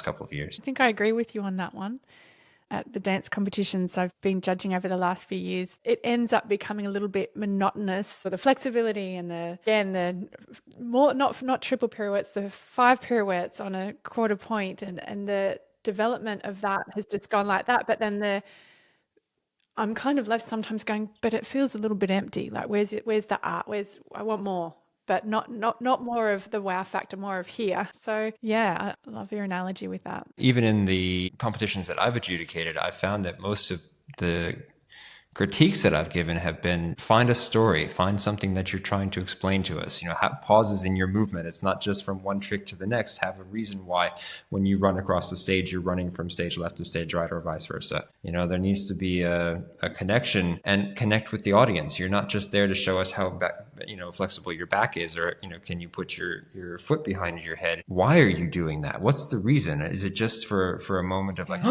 B: couple of years.
A: I think I agree with you on that one. At the dance competitions I've been judging over the last few years, it ends up becoming a little bit monotonous. So the flexibility and the more not triple pirouettes, the 5 pirouettes on a quarter point, and the development of that has just gone like that. But then I'm kind of left sometimes going, but it feels a little bit empty. Like, where's the art? I want more, but not more of the wow factor, more of here. So yeah, I love your analogy with that.
B: Even in the competitions that I've adjudicated, I found that most of the critiques that I've given have been, find a story, find something that you're trying to explain to us, have pauses in your movement. It's not just from one trick to the next. Have a reason why when you run across the stage, you're running from stage left to stage right, or vice versa. There needs to be a connection, and connect with the audience. You're not just there to show us how flexible your back is, or can you put your foot behind your head? Why are you doing that? What's the reason? Is it just for a moment of like,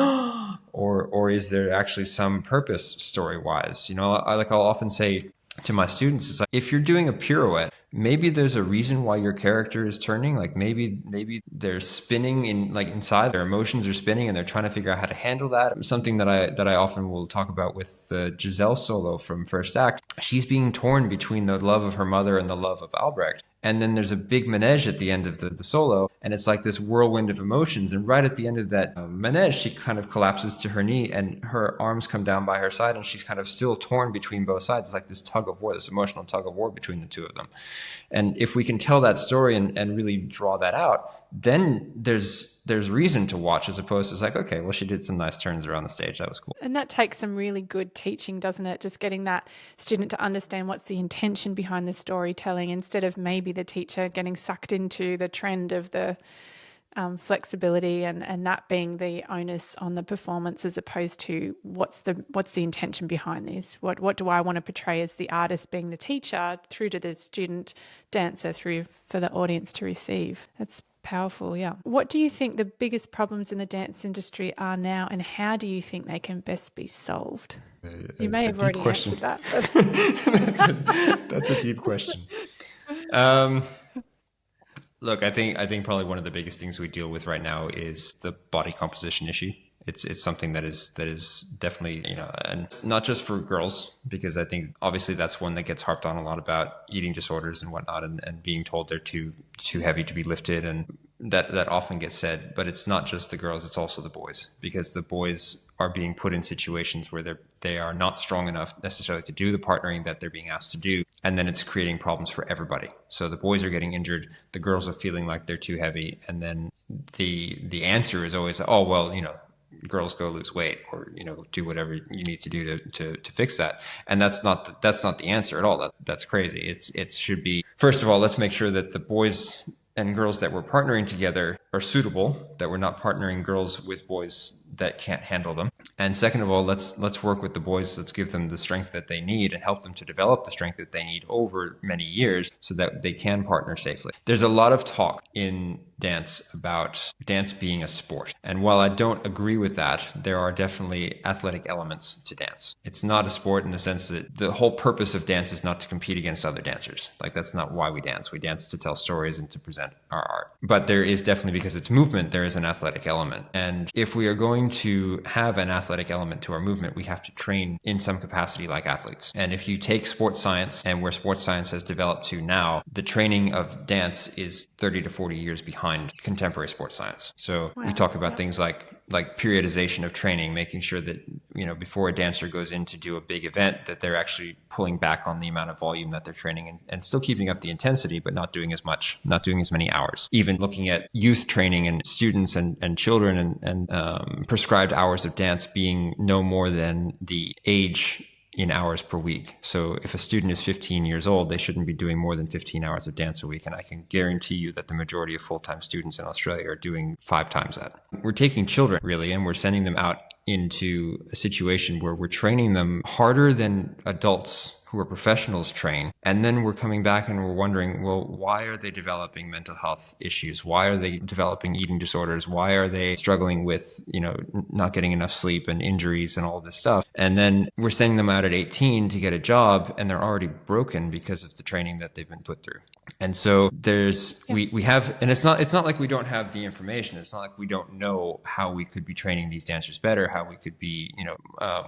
B: or is there actually some purpose story wise? I'll often say, to my students is like, if you're doing a pirouette, maybe there's a reason why your character is turning. Like maybe they're spinning in like inside, their emotions are spinning and they're trying to figure out how to handle that. Something that I often will talk about with Giselle solo from first act. She's being torn between the love of her mother and the love of Albrecht. And then there's a big manege at the end of the solo, and it's like this whirlwind of emotions. And right at the end of that manege, she kind of collapses to her knee, and her arms come down by her side, and she's kind of still torn between both sides. It's like this tug of war, this emotional tug of war between the two of them. And if we can tell that story and really draw that out, then there's reason to watch, as opposed to it's like, okay, well, she did some nice turns around the stage. That was cool.
A: And that takes some really good teaching, doesn't it? Just getting that student to understand what's the intention behind the storytelling, instead of maybe the teacher getting sucked into the trend of the flexibility and that being the onus on the performance, as opposed to what's the intention behind this? What do I want to portray as the artist being the teacher through to the student dancer, through for the audience to receive? That's powerful, yeah. What do you think the biggest problems in the dance industry are now, and how do you think they can best be solved? You may have already answered that.
B: That's a deep question. Look, I think probably one of the biggest things we deal with right now is the body composition issue. It's something that is definitely, and not just for girls, because I think obviously that's one that gets harped on a lot about eating disorders and whatnot, and being told they're too heavy to be lifted, and that often gets said. But it's not just the girls, it's also the boys, because the boys are being put in situations where they are not strong enough necessarily to do the partnering that they're being asked to do, and then it's creating problems for everybody. So the boys are getting injured, the girls are feeling like they're too heavy, and then the answer is always, oh well, girls go lose weight, or do whatever you need to do to fix that. And that's not the answer at all. That's crazy. It should be, first of all, let's make sure that the boys and girls that we're partnering together are suitable, that we're not partnering girls with boys that can't handle them. And second of all, let's work with the boys. Let's give them the strength that they need and help them to develop the strength that they need over many years so that they can partner safely. There's a lot of talk in dance about dance being a sport. And while I don't agree with that, there are definitely athletic elements to dance. It's not a sport in the sense that the whole purpose of dance is not to compete against other dancers. Like, that's not why we dance. We dance to tell stories and to present our art. But there is definitely, because it's movement, there is an athletic element. And if we are going to have an athletic element to our movement, we have to train in some capacity like athletes. And if you take sports science and where sports science has developed to now, the training of dance is 30 to 40 years behind contemporary sports science. So we talk about things like periodization of training, making sure that, before a dancer goes in to do a big event, that they're actually pulling back on the amount of volume that they're training and still keeping up the intensity, but not doing as much, not doing as many hours. Even looking at youth training and students and children and prescribed hours of dance being no more than the age in hours per week. So if a student is 15 years old, they shouldn't be doing more than 15 hours of dance a week. And I can guarantee you that the majority of full-time students in Australia are doing 5 times that. We're taking children, really, and we're sending them out into a situation where we're training them harder than adults who are professionals train. And then we're coming back and we're wondering, well, why are they developing mental health issues? Why are they developing eating disorders? Why are they struggling with, not getting enough sleep and injuries and all this stuff? And then we're sending them out at 18 to get a job, and they're already broken because of the training that they've been put through. And so we have, and it's not like we don't have the information. It's not like we don't know how we could be training these dancers better, how we could be,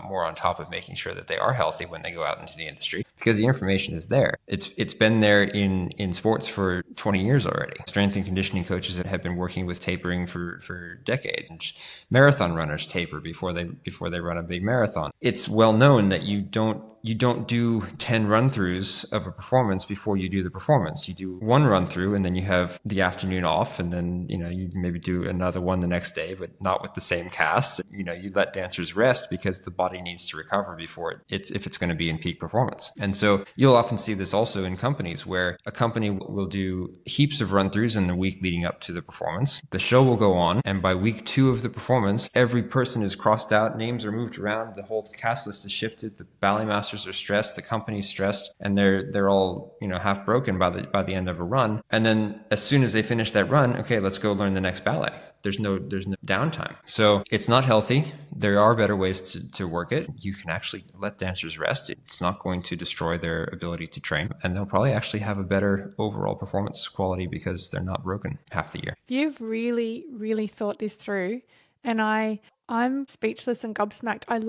B: more on top of making sure that they are healthy when they go out into the industry, because the information is there. It's been there in sports for 20 years already. Strength and conditioning coaches have been working with tapering for decades. And marathon runners taper before they run a big marathon. It's well known that you don't do 10 run-throughs of a performance before you do the performance. You do one run-through, and then you have the afternoon off, and then, you maybe do another one the next day, but not with the same cast. You let dancers rest because the body needs to recover before if it's going to be in peak performance. And so you'll often see this also in companies, where a company will do heaps of run-throughs in the week leading up to the performance. The show will go on, and by week 2 of the performance, every person is crossed out, names are moved around, the whole cast list is shifted, the ballet masters are stressed, the company's stressed, and they're all half broken by the end of a run. And then as soon as they finish that run, okay, let's go learn the next ballet. There's no downtime. So it's not healthy. There are better ways to work it. You can actually let dancers rest. It's not going to destroy their ability to train, and they'll probably actually have a better overall performance quality because they're not broken half the year.
A: You've really, really thought this through, and I'm speechless and gobsmacked. I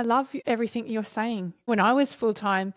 A: love everything you're saying. When I was full time,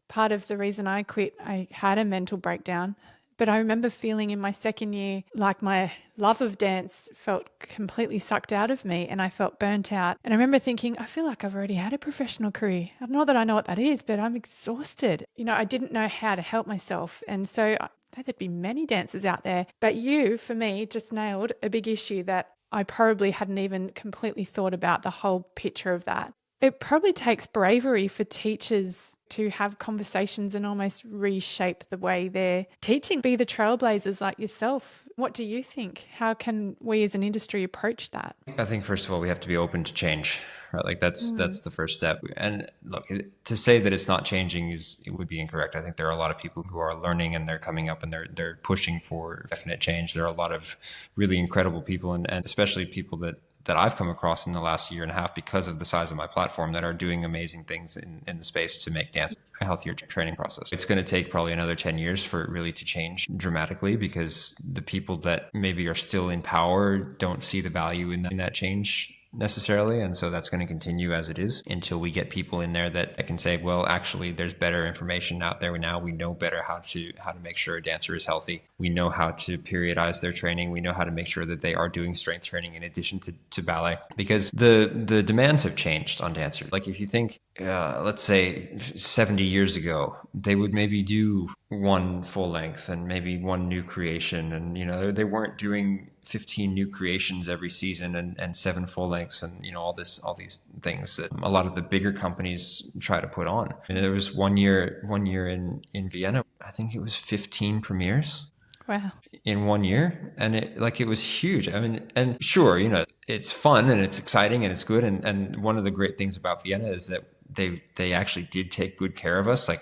A: part of the reason I quit, I had a mental breakdown. But I remember feeling in my second year like my love of dance felt completely sucked out of me and I felt burnt out. And I remember thinking, I feel like I've already had a professional career. Not that I know what that is, but I'm exhausted. I didn't know how to help myself. And so I know there'd be many dancers out there. But you, for me, just nailed a big issue that I probably hadn't even completely thought about the whole picture of that. It probably takes bravery for teachers to have conversations and almost reshape the way they're teaching, be the trailblazers like yourself. What do you think? How can we as an industry approach that?
B: I think first of all, we have to be open to change, right? Like that's the first step. And look, to say that it's not changing it would be incorrect. I think there are a lot of people who are learning and they're coming up and they're pushing for definite change. There are a lot of really incredible people and especially people that I've come across in the last year and a half because of the size of my platform that are doing amazing things in the space to make dance a healthier training process. It's going to take probably another 10 years for it really to change dramatically because the people that maybe are still in power don't see the value in that change necessarily. And so that's going to continue as it is until we get people in there that can say, well, actually, there's better information out there now. We know better how to make sure a dancer is healthy. We know how to periodize their training. We know how to make sure that they are doing strength training in addition to ballet because the demands have changed on dancers. Like if you think, let's say 70 years ago, they would maybe do one full length and maybe one new creation. And, they weren't doing 15 new creations every season and 7 full lengths and all these things that a lot of the bigger companies try to put on. And there was one year in Vienna, I think it was 15 premieres.
A: Wow.
B: In 1 year, and it was huge. I mean, and sure, it's fun and it's exciting and it's good. And one of the great things about Vienna is that they actually did take good care of us. Like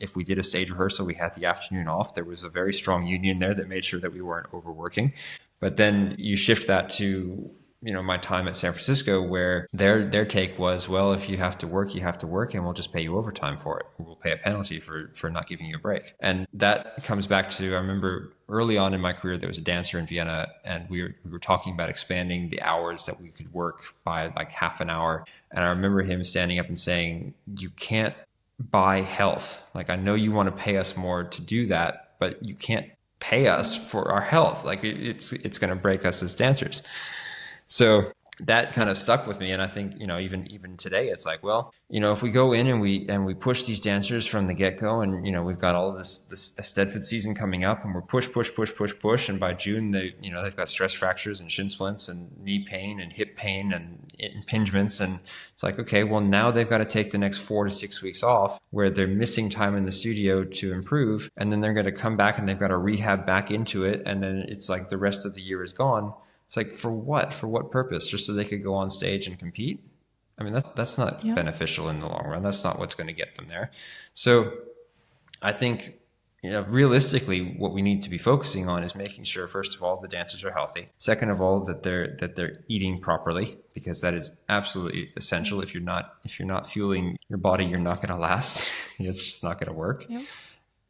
B: if we did a stage rehearsal, we had the afternoon off. There was a very strong union there that made sure that we weren't overworking. But then you shift that to my time at San Francisco, where their take was, well, if you have to work, you have to work, and we'll just pay you overtime for it. We'll pay a penalty for not giving you a break. And that comes back to, I remember early on in my career, there was a dancer in Vienna, and we were talking about expanding the hours that we could work by like half an hour. And I remember him standing up and saying, you can't buy health. Like, I know you want to pay us more to do that, but you can't pay us for our health. Like it's going to break us as dancers. So that kind of stuck with me. And I think, even today, it's like, well, if we go in and we push these dancers from the get-go and, we've got all of this Stedford season coming up and we're push. And by June, they've got stress fractures and shin splints and knee pain and hip pain and impingements. And it's like, okay, well, now they've got to take the next 4 to 6 weeks off where they're missing time in the studio to improve. And then they're going to come back and they've got to rehab back into it. And then it's like the rest of the year is gone. It's like, for what? For what purpose? Just so they could go on stage and compete? I mean, that's not beneficial in the long run. That's not what's going to get them there. So I think, realistically, what we need to be focusing on is making sure, first of all, the dancers are healthy. Second of all, that they're eating properly, because that is absolutely essential. If you're not fueling your body, you're not going to last. It's just not going to work. Yeah.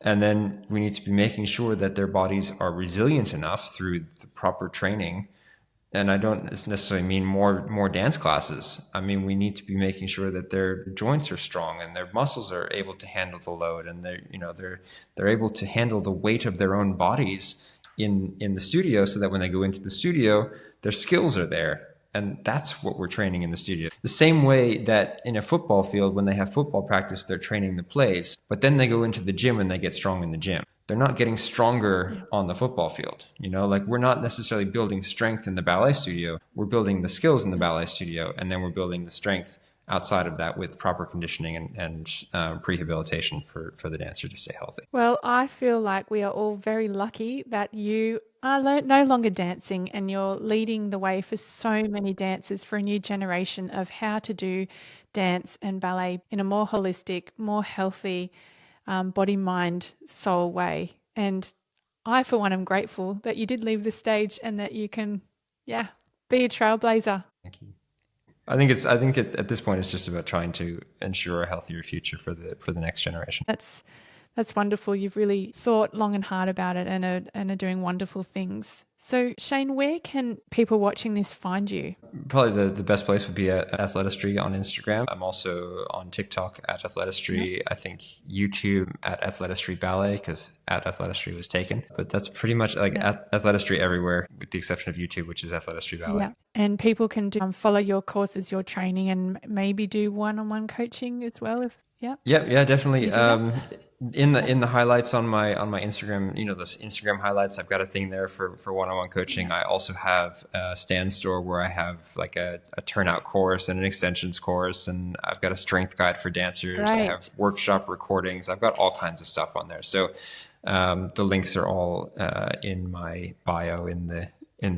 B: And then we need to be making sure that their bodies are resilient enough through the proper training. And I don't necessarily mean more dance classes. I mean, we need to be making sure that their joints are strong and their muscles are able to handle the load, and they're able to handle the weight of their own bodies in the studio, so that when they go into the studio, their skills are there. And that's what we're training in the studio. The same way that in a football field, when they have football practice, they're training the plays, but then they go into the gym and they get strong in the gym. They're not getting stronger on the football field. We're not necessarily building strength in the ballet studio. We're building the skills in the ballet studio, and then we're building the strength outside of that with proper conditioning and prehabilitation for the dancer to stay healthy.
A: Well, I feel like we are all very lucky that you are no longer dancing and you're leading the way for so many dancers, for a new generation of how to do dance and ballet in a more holistic, more healthy, body, mind, soul way. And I, for one, am grateful that you did leave the stage and that you can Yeah. Be a trailblazer.
B: Thank you. I think at this point it's just about trying to ensure a healthier future for the next generation.
A: That's wonderful. You've really thought long and hard about it and are doing wonderful things. So, Shane, where can people watching this find you?
B: Probably the best place would be at Athletistry on Instagram. I'm also on TikTok at Athletistry. I think YouTube at Athletistry Ballet, because at Athletistry was taken. But that's pretty much like Athletistry everywhere, with the exception of YouTube, which is Athletistry Ballet.
A: Yeah. And people can follow your courses, your training, and maybe do one-on-one coaching as well.
B: Yeah, definitely. In the highlights on my Instagram, those Instagram highlights, I've got a thing there for one-on-one coaching. I also have a stand store where I have like a turnout course and an extensions course, and I've got a strength guide for dancers.
A: Right.
B: I have workshop recordings. I've got all kinds of stuff on there. So the links are all in my bio in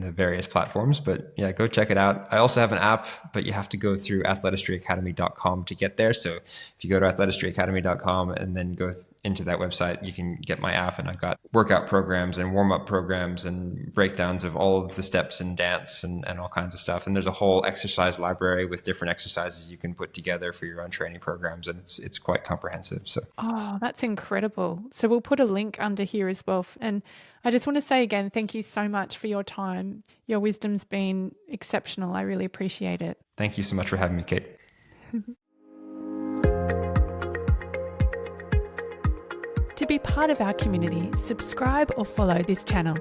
B: the various platforms, but yeah, go check it out. I also have an app, but you have to go through athletistryacademy.com to get there. So if you go to athletistryacademy.com and then go into that website, you can get my app, and I've got workout programs and warm-up programs and breakdowns of all of the steps in dance and all kinds of stuff. And there's a whole exercise library with different exercises you can put together for your own training programs, and it's quite comprehensive. So
A: that's incredible. So we'll put a link under here as well. And I just want to say again, thank you so much for your time. Your wisdom's been exceptional. I really appreciate it.
B: Thank you so much for having me, Kate.
A: To be part of our community, subscribe or follow this channel.